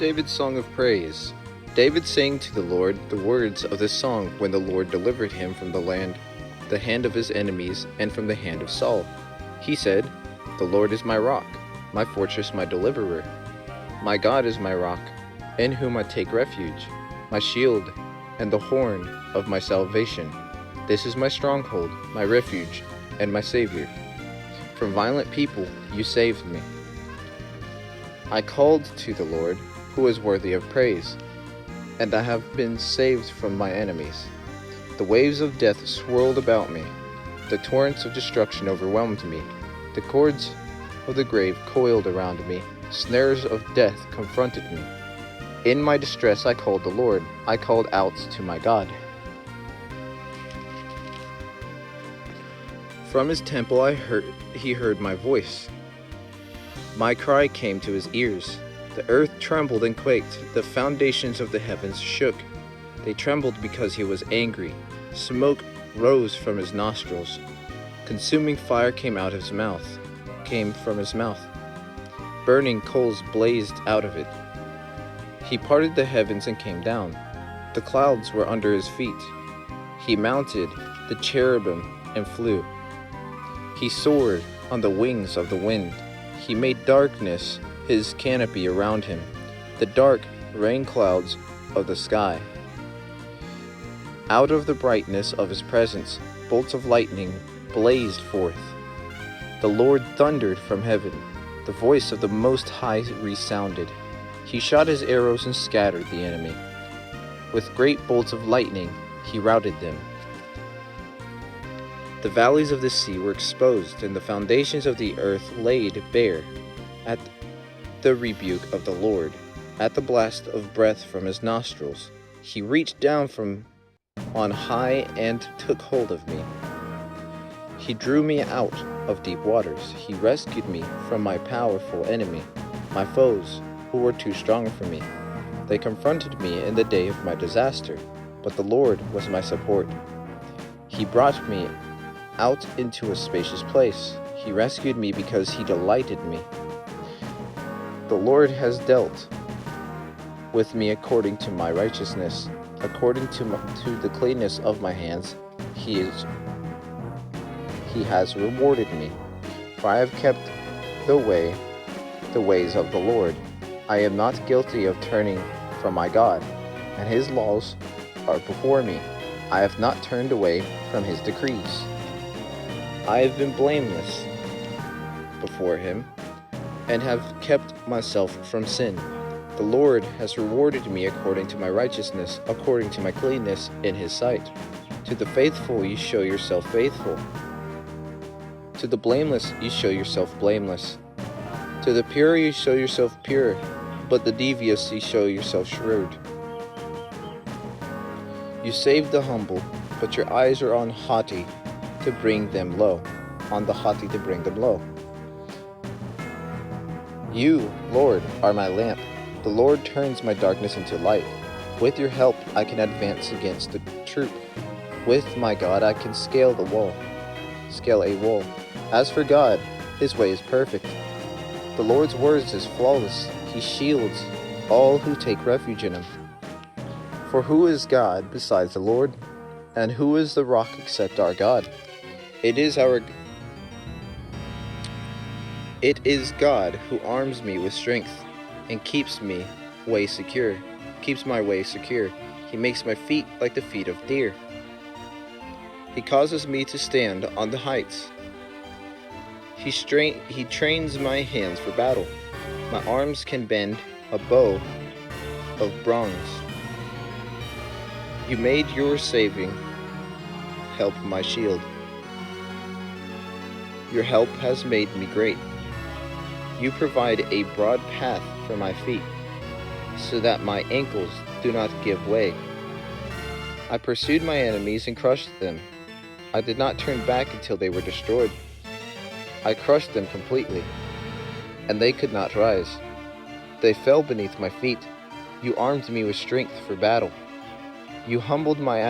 David's Song of Praise. David sang to the Lord the words of this song when the Lord delivered him from the hand of his enemies, and from the hand of Saul. He said, "The Lord is my rock, my fortress, my deliverer. My God is my rock, in whom I take refuge, my shield, and the horn of my salvation. This is my stronghold, my refuge, and my Savior. From violent people you saved me. I called to the Lord, who is worthy of praise, and I have been saved from my enemies. The waves of death swirled about me. The torrents of destruction overwhelmed me. The cords of the grave coiled around me. Snares of death confronted me. In my distress I called the Lord. I called out to my God. From his temple he heard my voice. My cry came to his ears. The earth trembled and quaked. The foundations of the heavens shook. They trembled because he was angry. Smoke rose from his nostrils. Consuming fire came from his mouth. Burning coals blazed out of it. He parted the heavens and came down. The clouds were under his feet. He mounted the cherubim and flew. He soared on the wings of the wind. He made darkness his canopy around him, the dark rain clouds of the sky. Out of the brightness of his presence, bolts of lightning blazed forth. The Lord thundered from heaven. The voice of the Most High resounded. He shot his arrows and scattered the enemy. With great bolts of lightning, he routed them. The valleys of the sea were exposed, and the foundations of the earth laid bare at the rebuke of the Lord, at the blast of breath from his nostrils. He reached down from on high and took hold of me. He drew me out of deep waters. He rescued me from my powerful enemy, my foes who were too strong for me. They confronted me in the day of my disaster, but the Lord was my support. He brought me out into a spacious place. He rescued me because he delighted in me. The Lord has dealt with me according to my righteousness, according to the cleanness of my hands. He has rewarded me, for I have kept the ways of the Lord. I am not guilty of turning from my God, and his laws are before me. I have not turned away from his decrees. I have been blameless before him, and have kept myself from sin. The Lord has rewarded me according to my righteousness, according to my cleanness in his sight. To the faithful you show yourself faithful. To the blameless you show yourself blameless. To the pure you show yourself pure, but the devious you show yourself shrewd. You save the humble, but your eyes are on the haughty to bring them low. You, Lord, are my lamp. The Lord turns my darkness into light. With your help I can advance against the troop. With my God I can scale a wall. As for God, his way is perfect. The Lord's words is flawless. He shields all who take refuge in him. For who is God besides the Lord? And who is the rock except our God? It is God who arms me with strength and keeps my way secure. He makes my feet like the feet of deer. He causes me to stand on the heights. He trains my hands for battle. My arms can bend a bow of bronze. You made your saving help my shield. Your help has made me great. You provide a broad path for my feet, so that my ankles do not give way. I pursued my enemies and crushed them. I did not turn back until they were destroyed. I crushed them completely, and they could not rise. They fell beneath my feet. You armed me with strength for battle. You humbled my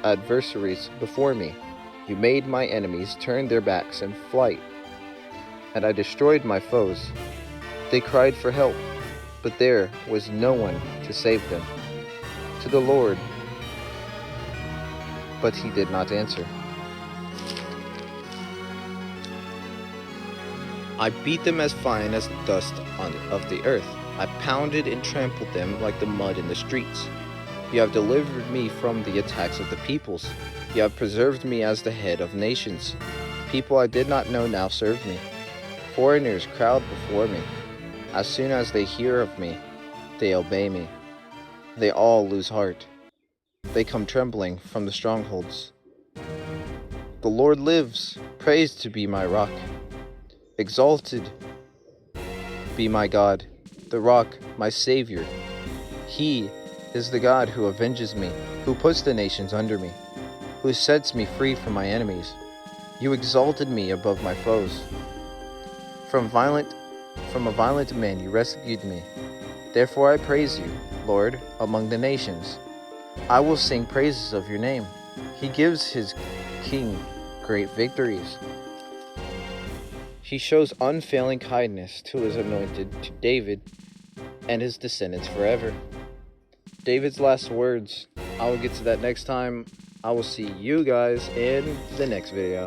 adversaries before me. You made my enemies turn their backs in flight, and I destroyed my foes. They cried for help, but there was no one to save them. To the Lord, but he did not answer. I beat them as fine as the dust of the earth. I pounded and trampled them like the mud in the streets. You have delivered me from the attacks of the peoples. You have preserved me as the head of nations. People I did not know now serve me. Foreigners crowd before me. As soon as they hear of me, they obey me. They all lose heart. They come trembling from the strongholds. The Lord lives. Praised to be my rock. Exalted be my God, the rock, my Savior. He is the God who avenges me, who puts the nations under me, who sets me free from my enemies. You exalted me above my foes. From a violent man you rescued me. Therefore I praise you, Lord, among the nations. I will sing praises of your name. He gives his king great victories. He shows unfailing kindness to his anointed, to David and his descendants forever. David's last words. I will get to that next time. I will see you guys in the next video.